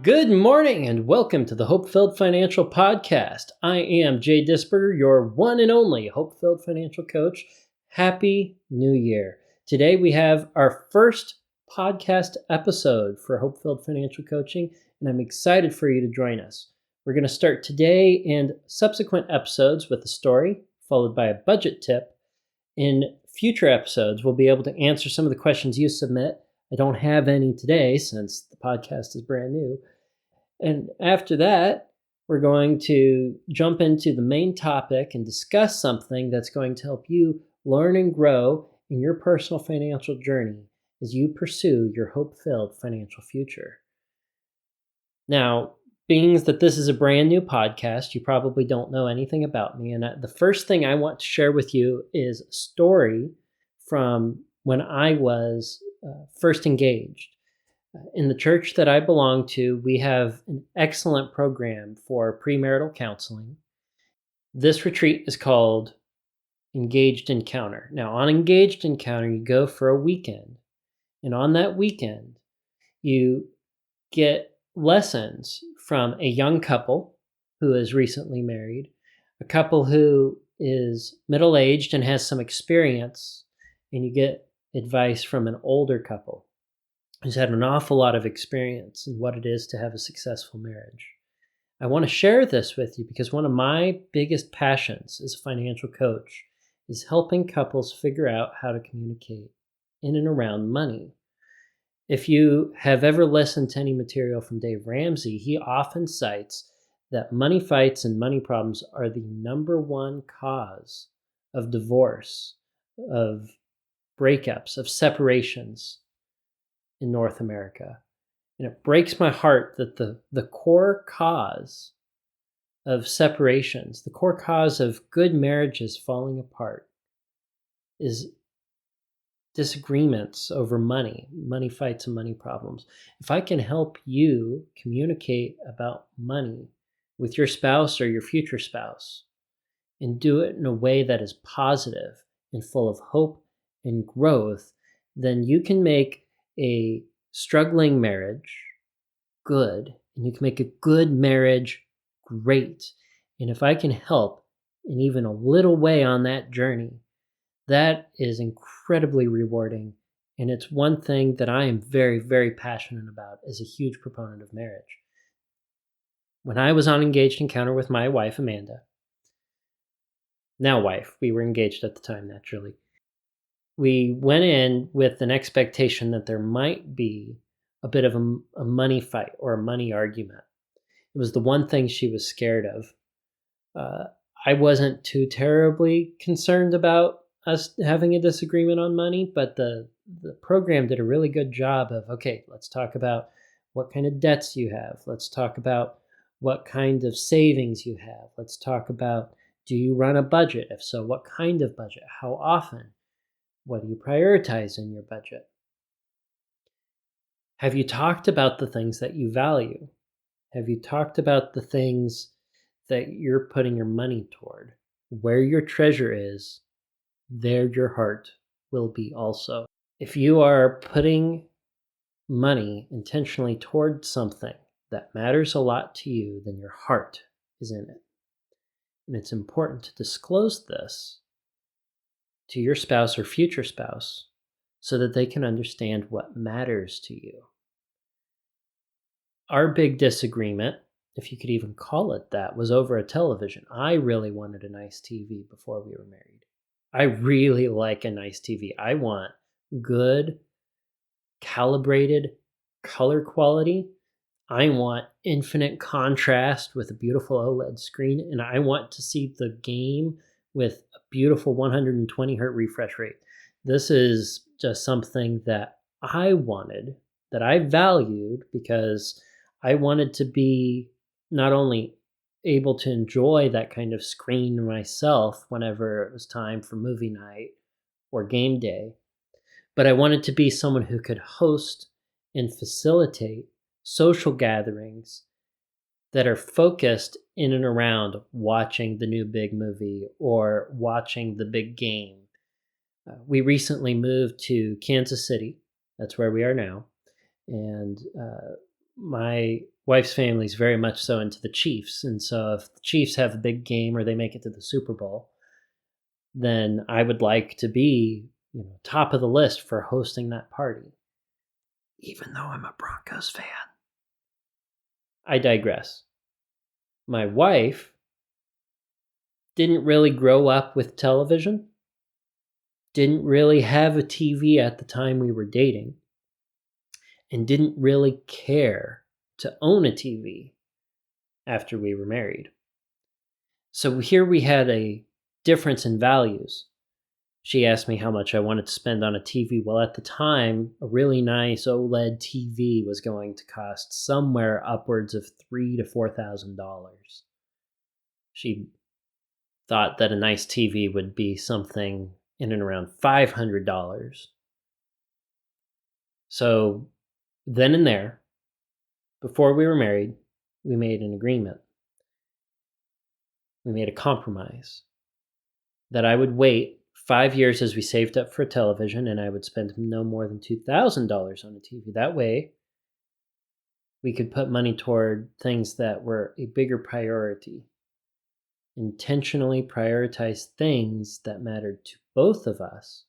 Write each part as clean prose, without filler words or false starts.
Good morning and welcome to the HopeFilled Financial Podcast. I am Jay Disberger, your one and only HopeFilled Financial Coach. Happy New Year. Today we have our first podcast episode for HopeFilled Financial Coaching, and I'm excited for you to join us. We're going to start today and subsequent episodes with a story, followed by a budget tip. In future episodes, we'll be able to answer some of the questions you submit. I don't have any today since the podcast is brand new. And after that, we're going to jump into the main topic and discuss something that's going to help you learn and grow in your personal financial journey as you pursue your hope-filled financial future. Now, being that this is a brand new podcast, you probably don't know anything about me. And the first thing I want to share with you is a story from when I was first engaged. In the church that I belong to, we have an excellent program for premarital counseling. This retreat is called Engaged Encounter. Now, on Engaged Encounter, you go for a weekend. And on that weekend, you get lessons from a young couple who is recently married, a couple who is middle-aged and has some experience, and you get advice from an older couple who's had an awful lot of experience in what it is to have a successful marriage. I want to share this with you because one of my biggest passions as a financial coach is helping couples figure out how to communicate in and around money. If you have ever listened to any material from Dave Ramsey, he often cites that money fights and money problems are the number one cause of divorce, of breakups, of separations in North America. And it breaks my heart that the core cause of separations, the core cause of good marriages falling apart is disagreements over money fights and money problems. If I can help you communicate about money with your spouse or your future spouse and do it in a way that is positive and full of hope and growth, then you can make a struggling marriage good, and you can make a good marriage great. And if I can help in even a little way on that journey, that is incredibly rewarding. And it's one thing that I am very, very passionate about as a huge proponent of marriage. When I was on Engaged Encounter with my wife, Amanda, now wife, we were engaged at the time, naturally. We went in with an expectation that there might be a bit of a money fight or a money argument. It was the one thing she was scared of. I wasn't too terribly concerned about us having a disagreement on money, but the program did a really good job of, okay, let's talk about what kind of debts you have. Let's talk about what kind of savings you have. Let's talk about, do you run a budget? If so, what kind of budget? How often? What do you prioritize in your budget? Have you talked about the things that you value? Have you talked about the things that you're putting your money toward? Where your treasure is, there your heart will be also. If you are putting money intentionally toward something that matters a lot to you, then your heart is in it. And it's important to disclose this to your spouse or future spouse so that they can understand what matters to you. Our big disagreement, if you could even call it that, was over a television. I really wanted a nice TV before we were married. I really like a nice TV. I want good, calibrated color quality. I want infinite contrast with a beautiful OLED screen, and I want to see the game with a beautiful 120 hertz refresh rate. This is just something that I wanted, that I valued, because I wanted to be not only able to enjoy that kind of screen myself whenever it was time for movie night or game day, but I wanted to be someone who could host and facilitate social gatherings that are focused in and around watching the new big movie or watching the big game. We recently moved to Kansas City. That's where we are now. And my wife's family is very much so into the Chiefs. And so if the Chiefs have a big game or they make it to the Super Bowl, then I would like to be, top of the list for hosting that party, even though I'm a Broncos fan. I digress. My wife didn't really grow up with television, didn't really have a TV at the time we were dating, and didn't really care to own a TV after we were married. So here we had a difference in values. She asked me how much I wanted to spend on a TV. Well, at the time, a really nice OLED TV was going to cost somewhere upwards of $3,000 to $4,000. She thought that a nice TV would be something in and around $500. So then and there, before we were married, we made an agreement. We made a compromise that I would wait 5 years as we saved up for a television, and I would spend no more than $2,000 on a TV. That way, we could put money toward things that were a bigger priority. Intentionally prioritize things that mattered to both of us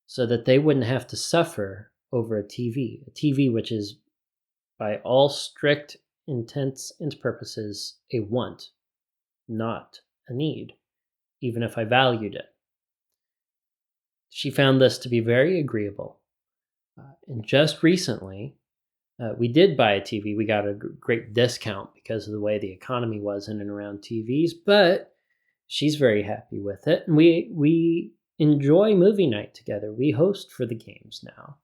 so that they wouldn't have to suffer over a TV which is, by all strict intents and purposes, a want, not a need, even if I valued it. She found this to be very agreeable. And just recently, we did buy a TV. We got a great discount because of the way the economy was in and around TVs, but she's very happy with it. And we enjoy movie night together. We host for the games now.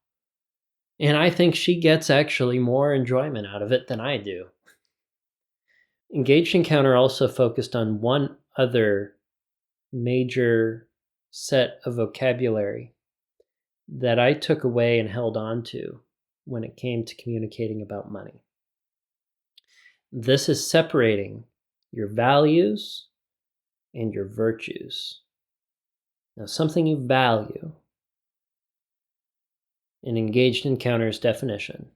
And I think she gets actually more enjoyment out of it than I do. Engaged Encounter also focused on one other major set of vocabulary that I took away and held on to when it came to communicating about money. This is separating your values and your virtues. Now, something you value, in Engaged Encounter's definition,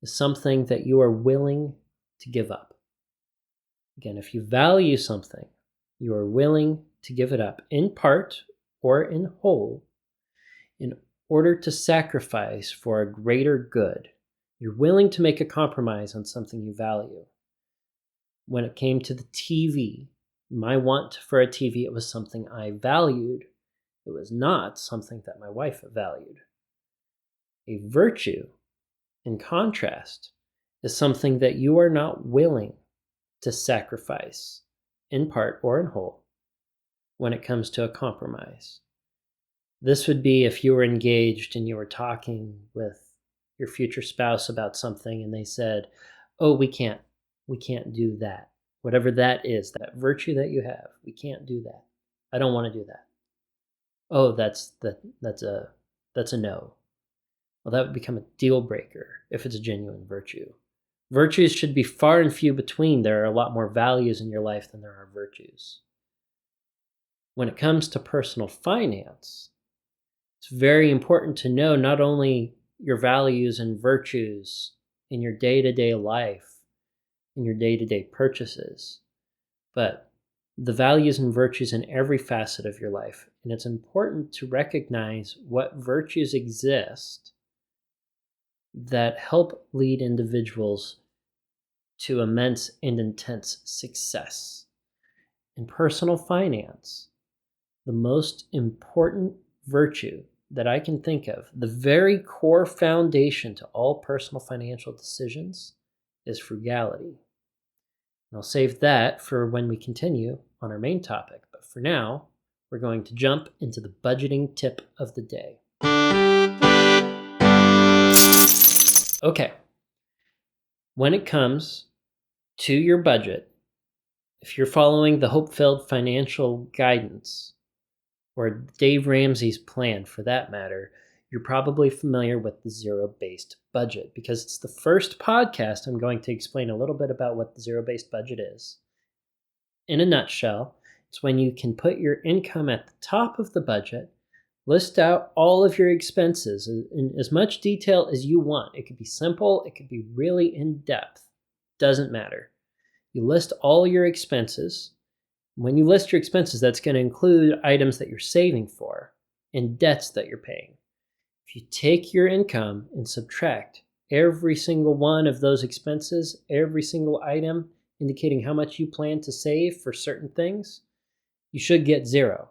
is something that you are willing to give up. Again, if you value something, you are willing to give it up in part or in whole in order to sacrifice for a greater good. You're willing to make a compromise on something you value. When it came to the TV, my want for a TV, it was something I valued. It was not something that my wife valued. A virtue, in contrast, is something that you are not willing to sacrifice, in part or in whole, when it comes to a compromise. This would be if you were engaged and you were talking with your future spouse about something and they said, "Oh, we can't do that. Whatever that is, that virtue that you have, we can't do that. I don't want to do that." Oh, that's a no. Well, that would become a deal breaker if it's a genuine virtue. Virtues should be far and few between. There are a lot more values in your life than there are virtues. When it comes to personal finance, it's very important to know not only your values and virtues in your day-to-day life, in your day-to-day purchases, but the values and virtues in every facet of your life. And it's important to recognize what virtues exist that help lead individuals to immense and intense success. In personal finance, the most important virtue that I can think of, the very core foundation to all personal financial decisions, is frugality. And I'll save that for when we continue on our main topic. But for now, we're going to jump into the budgeting tip of the day. Okay. When it comes to your budget, if you're following the HopeFilled Financial Guidance, or Dave Ramsey's plan for that matter, you're probably familiar with the zero-based budget because it's the first podcast I'm going to explain a little bit about what the zero-based budget is. In a nutshell, it's when you can put your income at the top of the budget, list out all of your expenses in as much detail as you want. It could be simple, it could be really in-depth. doesn't matter. You list all your expenses. When you list your expenses, that's going to include items that you're saving for and debts that you're paying. If you take your income and subtract every single one of those expenses, every single item indicating how much you plan to save for certain things, you should get zero.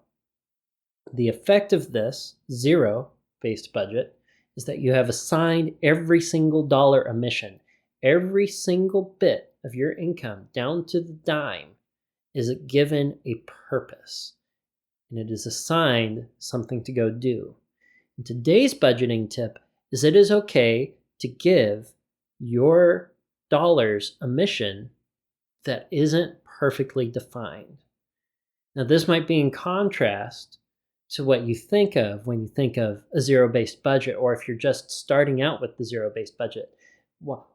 The effect of this zero-based budget is that you have assigned every single dollar omission. Every single bit of your income, down to the dime, is given a purpose, and it is assigned something to go do. And today's budgeting tip is it is okay to give your dollars a mission that isn't perfectly defined. Now, this might be in contrast to what you think of when you think of a zero-based budget, or if you're just starting out with the zero-based budget.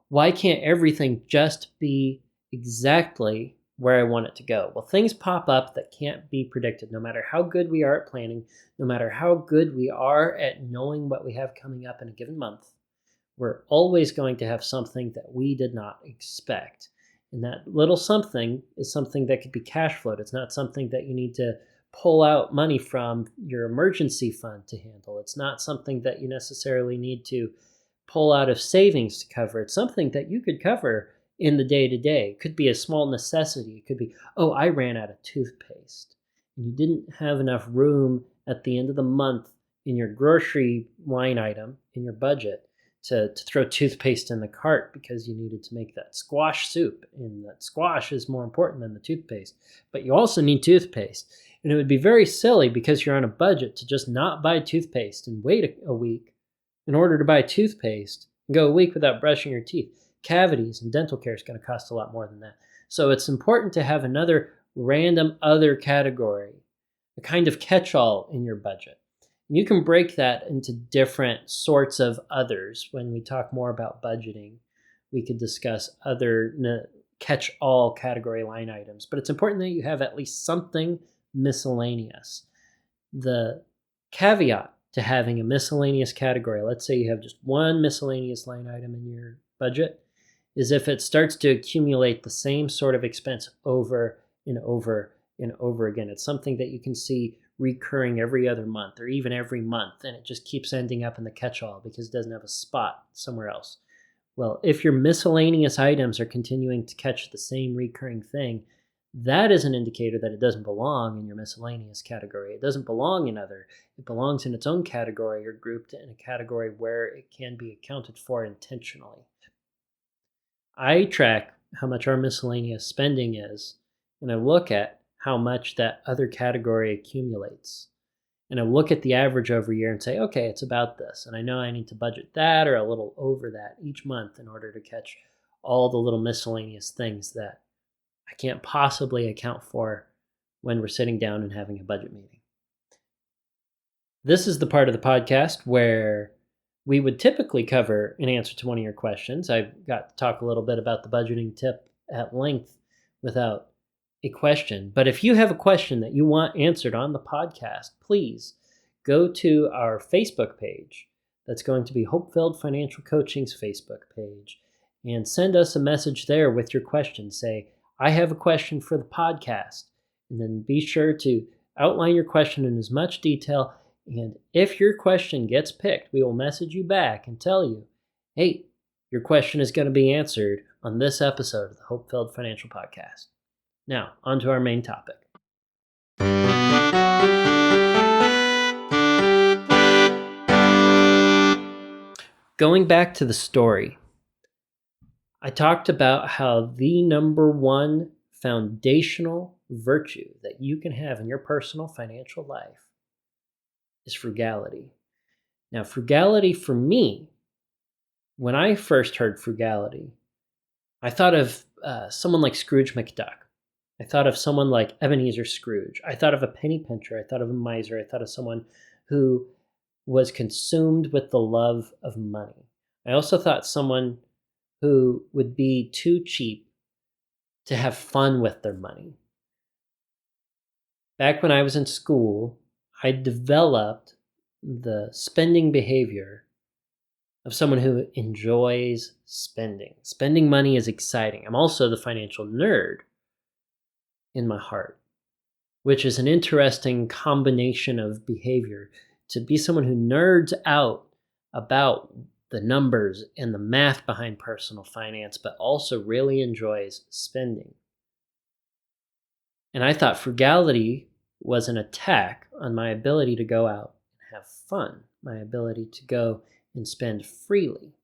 Why can't everything just be exactly where I want it to go? Well, things pop up that can't be predicted. No matter how good we are at planning, no matter how good we are at knowing what we have coming up in a given month, we're always going to have something that we did not expect. And that little something is something that could be cash flowed. It's not something that you need to pull out money from your emergency fund to handle. It's not something that you necessarily need to pull out of savings to cover. It's something that you could cover in the day-to-day. It could be a small necessity. It could be, oh, I ran out of toothpaste. And you didn't have enough room at the end of the month in your grocery line item, in your budget, to throw toothpaste in the cart because you needed to make that squash soup. And that squash is more important than the toothpaste. But you also need toothpaste. And it would be very silly, because you're on a budget, to just not buy toothpaste and wait a week in order to buy toothpaste and go a week without brushing your teeth. Cavities and dental care is going to cost a lot more than that. So it's important to have another random other category, a kind of catch-all in your budget. And you can break that into different sorts of others. When we talk more about budgeting, we could discuss other catch-all category line items. But it's important that you have at least something miscellaneous. The caveat to having a miscellaneous category, let's say you have just one miscellaneous line item in your budget, is if it starts to accumulate the same sort of expense over and over and over again. It's something that you can see recurring every other month or even every month, and it just keeps ending up in the catch-all because it doesn't have a spot somewhere else. Well, if your miscellaneous items are continuing to catch the same recurring thing, that is an indicator that it doesn't belong in your miscellaneous category. It doesn't belong in other. It belongs in its own category or grouped in a category where it can be accounted for intentionally. I track how much our miscellaneous spending is, and I look at how much that other category accumulates. And I look at the average over a year and say, okay, it's about this. And I know I need to budget that or a little over that each month in order to catch all the little miscellaneous things that I can't possibly account for when we're sitting down and having a budget meeting. This is the part of the podcast where we would typically cover an answer to one of your questions. I got to talk a little bit about the budgeting tip at length without a question. But if you have a question that you want answered on the podcast, please go to our Facebook page. That's going to be HopeFilled Financial Coaching's Facebook page. And send us a message there with your question. Say, I have a question for the podcast. And then be sure to outline your question in as much detail. And if your question gets picked, we will message you back and tell you, hey, your question is going to be answered on this episode of the HopeFilled Financial Podcast. Now, on to our main topic. Going back to the story, I talked about how the number one foundational virtue that you can have in your personal financial life is frugality. Now, frugality for me, when I first heard frugality, I thought of someone like Scrooge McDuck. I thought of someone like Ebenezer Scrooge. I thought of a penny pincher. I thought of a miser. I thought of someone who was consumed with the love of money. I also thought someone who would be too cheap to have fun with their money. Back when I was in school, I developed the spending behavior of someone who enjoys spending. Spending money is exciting. I'm also the financial nerd in my heart, which is an interesting combination of behavior. To be someone who nerds out about the numbers and the math behind personal finance, but also really enjoys spending. And I thought frugality was an attack on my ability to go out and have fun, my ability to go and spend freely.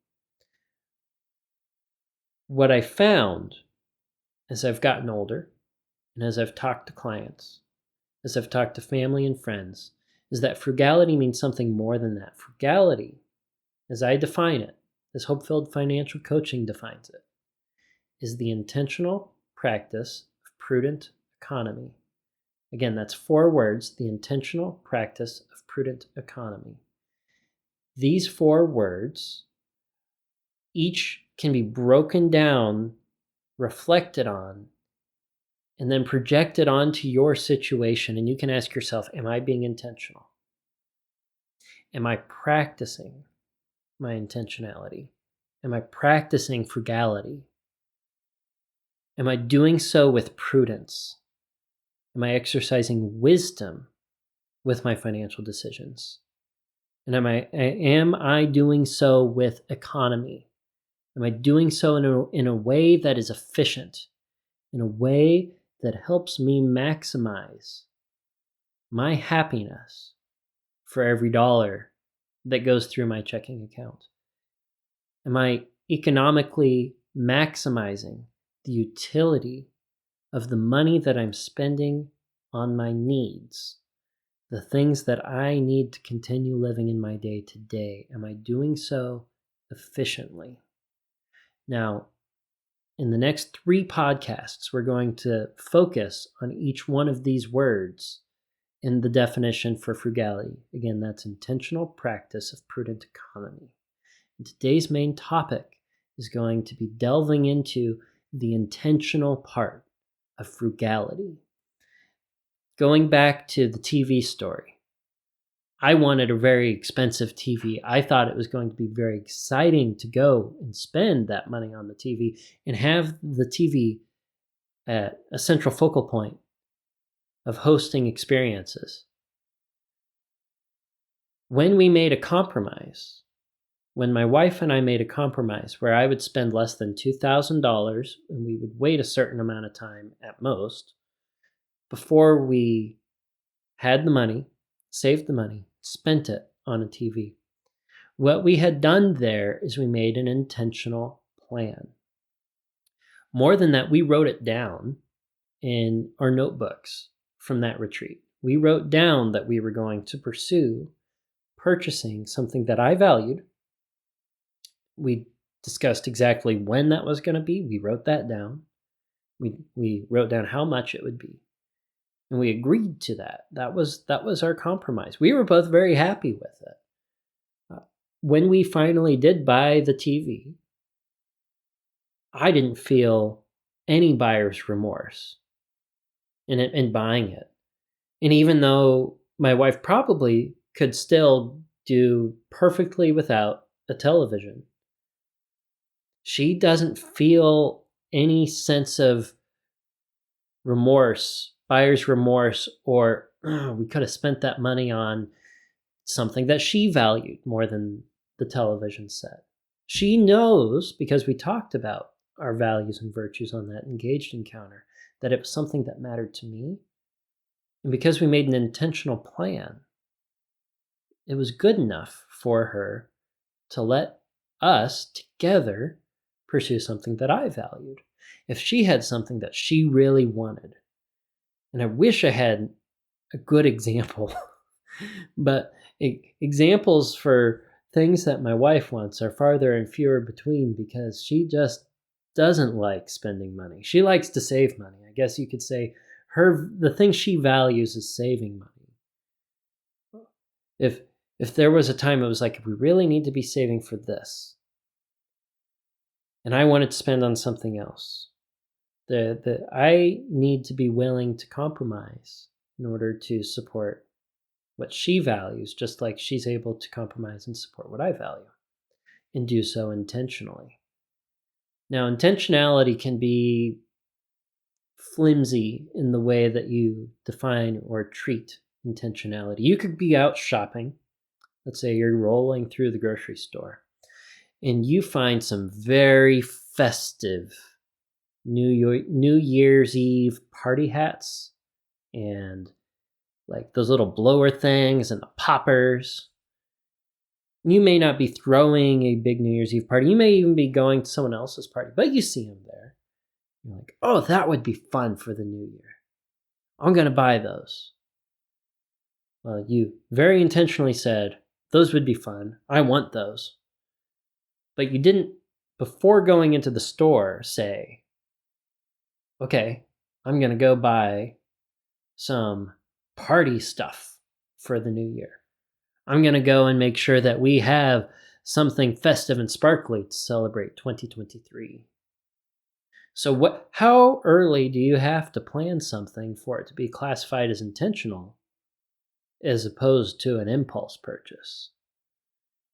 What I found as I've gotten older and as I've talked to clients, as I've talked to family and friends, is that frugality means something more than that. Frugality, as I define it, as HopeFilled Financial Coaching defines it, is the intentional practice of prudent economy. Again, that's 4 words, the intentional practice of prudent economy. These 4 words each can be broken down, reflected on, and then projected onto your situation. And you can ask yourself, am I being intentional? Am I practicing my intentionality? Am I practicing frugality? Am I doing so with prudence? Am I exercising wisdom with my financial decisions? And am I doing so with economy? Am I doing so in a way that is efficient, in a way that helps me maximize my happiness for every dollar that goes through my checking account? Am I economically maximizing the utility of the money that I'm spending on my needs, the things that I need to continue living in my day to day? Am I doing so efficiently? Now, in the next 3 podcasts, we're going to focus on each one of these words in the definition for frugality. Again, that's intentional practice of prudent economy. And today's main topic is going to be delving into the intentional part of frugality. Going back to the TV story, I wanted a very expensive TV. I thought it was going to be very exciting to go and spend that money on the TV and have the TV at a central focal point of hosting experiences. When we made a compromise, when my wife and I made a compromise where I would spend less than $2,000 and we would wait a certain amount of time at most before we had the money, saved the money, spent it on a TV. What we had done there is we made an intentional plan. More than that, we wrote it down in our notebooks from that retreat. We wrote down that we were going to pursue purchasing something that I valued. We discussed exactly when that was going to be. We wrote that down. We wrote down how much it would be. And we agreed to that. That was our compromise. We were both very happy with it. When we finally did buy the TV, I didn't feel any buyer's remorse in buying it. And even though my wife probably could still do perfectly without a television, she doesn't feel any sense of remorse, buyer's remorse, or we could have spent that money on something that she valued more than the television set. She knows, because we talked about our values and virtues on that engaged encounter, that it was something that mattered to me. And because we made an intentional plan, it was good enough for her to let us together pursue something that I valued. If she had something that she really wanted, and I wish I had a good example, but examples for things that my wife wants are farther and fewer between because she just doesn't like spending money. She likes to save money. I guess you could say the thing she values is saving money. If there was a time it was like, we really need to be saving for this, and I wanted to spend on something else, I need to be willing to compromise in order to support what she values, just like she's able to compromise and support what I value. and do so intentionally. Now, intentionality can be flimsy in the way that you define or treat intentionality. You could be out shopping. Let's say you're rolling through the grocery store and you find some very festive New Year's Eve party hats and like those little blower things and the poppers. You may not be throwing a big New Year's Eve party. You may even be going to someone else's party, but you see them there. You're like, oh, that would be fun for the new year. I'm going to buy those. Well, you very intentionally said, those would be fun. I want those. But you didn't, before going into the store, say, okay, I'm going to go buy some party stuff for the new year. I'm going to go and make sure that we have something festive and sparkly to celebrate 2023. So how early do you have to plan something for it to be classified as intentional as opposed to an impulse purchase?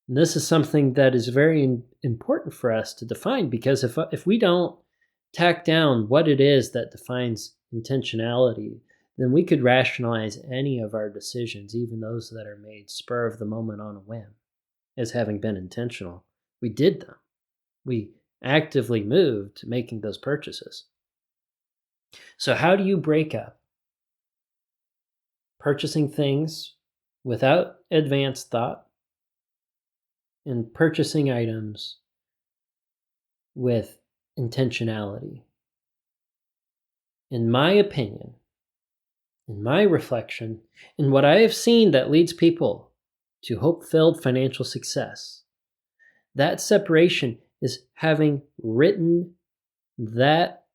And this is something that is very important for us to define, because if we don't tack down what it is that defines intentionality, then we could rationalize any of our decisions, even those that are made spur of the moment on a whim, as having been intentional. We did them. We actively moved to making those purchases. So how do you break up purchasing things without advanced thought and purchasing items with intentionality? In my opinion, in my reflection, in what I have seen that leads people to hope-filled financial success, that separation is having written that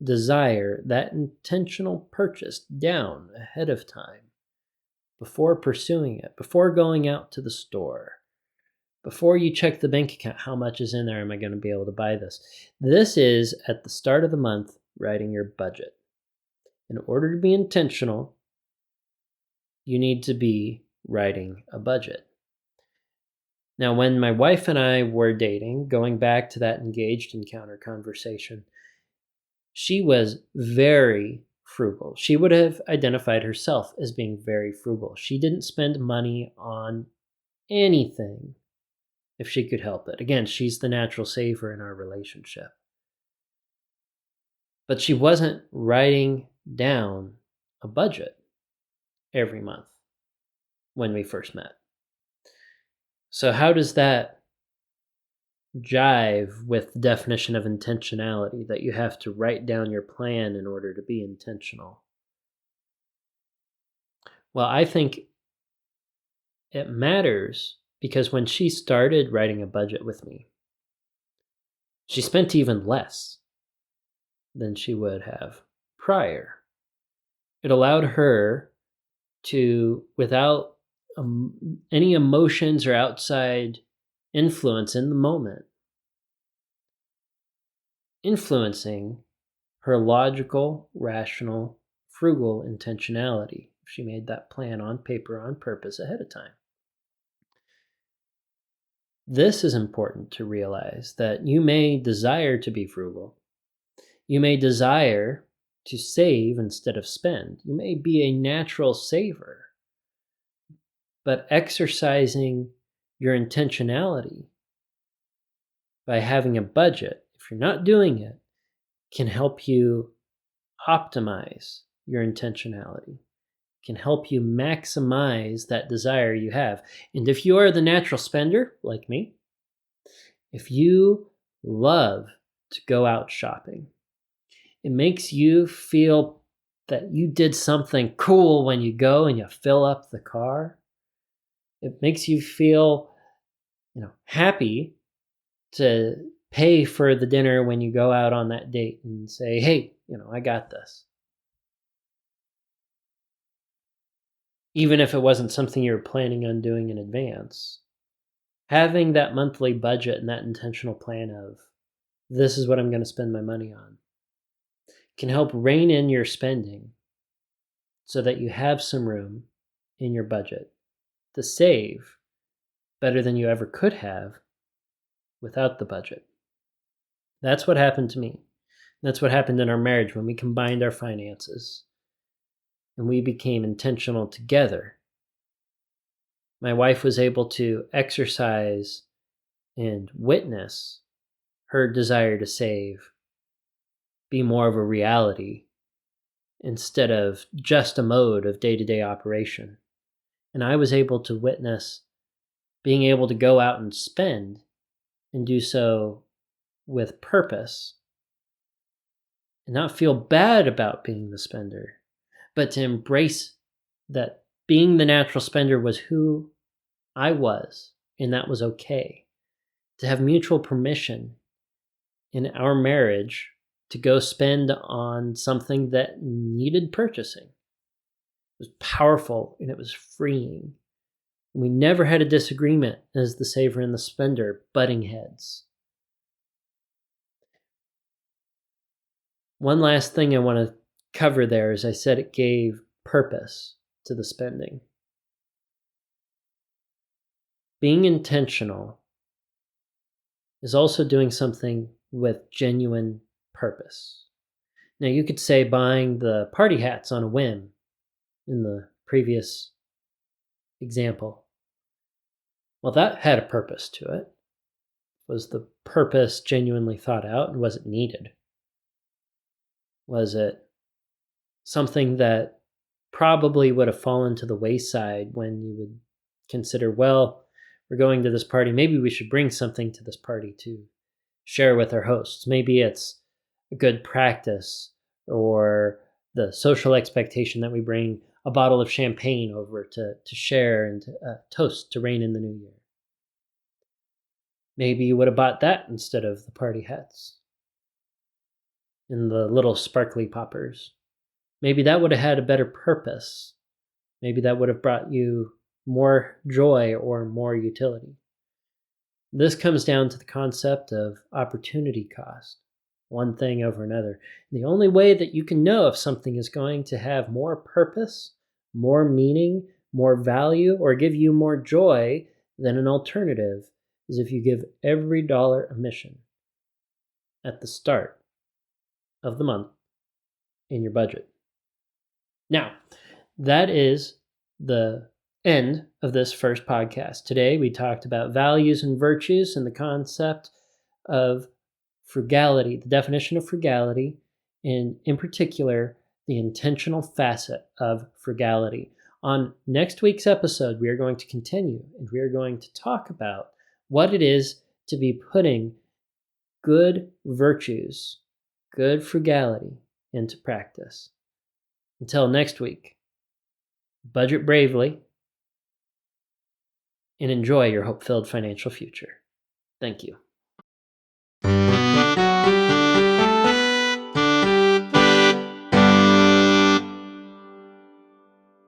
desire, that intentional purchase down ahead of time, before pursuing it, before going out to the store, before you check the bank account, how much is in there? Am I going to be able to buy this? This is at the start of the month, writing your budget. In order to be intentional, you need to be writing a budget. Now, when my wife and I were dating, going back to that engaged encounter conversation, she was very frugal. She would have identified herself as being very frugal. She didn't spend money on anything if she could help it. Again, she's the natural saver in our relationship. But she wasn't writing down a budget every month when we first met. So how does that jive with the definition of intentionality, that you have to write down your plan in order to be intentional? Well, I think it matters because when she started writing a budget with me, she spent even less than she would have prior. It allowed her to, without any emotions or outside influence in the moment, influencing her logical, rational, frugal intentionality. She made that plan on paper on purpose ahead of time. This is important to realize, that you may desire to be frugal. You may desire to save instead of spend. You may be a natural saver. But exercising your intentionality by having a budget, if you're not doing it, can help you optimize your intentionality, can help you maximize that desire you have. And if you are the natural spender, like me, if you love to go out shopping, it makes you feel that you did something cool when you go and you fill up the car. It makes you feel, happy to pay for the dinner when you go out on that date and say, hey, I got this. Even if it wasn't something you were planning on doing in advance, having that monthly budget and that intentional plan of, this is what I'm going to spend my money on, can help rein in your spending so that you have some room in your budget to save better than you ever could have without the budget. That's what happened to me. That's what happened in our marriage when we combined our finances and we became intentional together. My wife was able to exercise and witness her desire to save be more of a reality instead of just a mode of day-to-day operation. And I was able to witness being able to go out and spend and do so with purpose and not feel bad about being the spender, but to embrace that being the natural spender was who I was, and that was okay. To have mutual permission in our marriage to go spend on something that needed purchasing. It was powerful and it was freeing. We never had a disagreement as the saver and the spender butting heads. One last thing I want to cover there is I said it gave purpose to the spending. Being intentional is also doing something with genuine purpose. Now, you could say buying the party hats on a whim in the previous example. Well, that had a purpose to it. Was the purpose genuinely thought out, and was it needed? Was it something that probably would have fallen to the wayside when you would consider, well, we're going to this party, maybe we should bring something to this party to share with our hosts. Maybe it's a good practice or the social expectation that we bring a bottle of champagne over to share and to toast to reign in the new year. Maybe you would have bought that instead of the party hats and the little sparkly poppers. Maybe that would have had a better purpose. Maybe that would have brought you more joy or more utility. This comes down to the concept of opportunity cost, one thing over another. The only way that you can know if something is going to have more purpose, more meaning, more value, or give you more joy than an alternative is if you give every dollar a mission at the start of the month in your budget. Now, that is the end of this first podcast. Today, we talked about values and virtues and the concept of frugality, the definition of frugality, and in particular, the intentional facet of frugality. On next week's episode, we are going to continue and we are going to talk about what it is to be putting good virtues, good frugality into practice. Until next week, budget bravely and enjoy your hope-filled financial future. Thank you.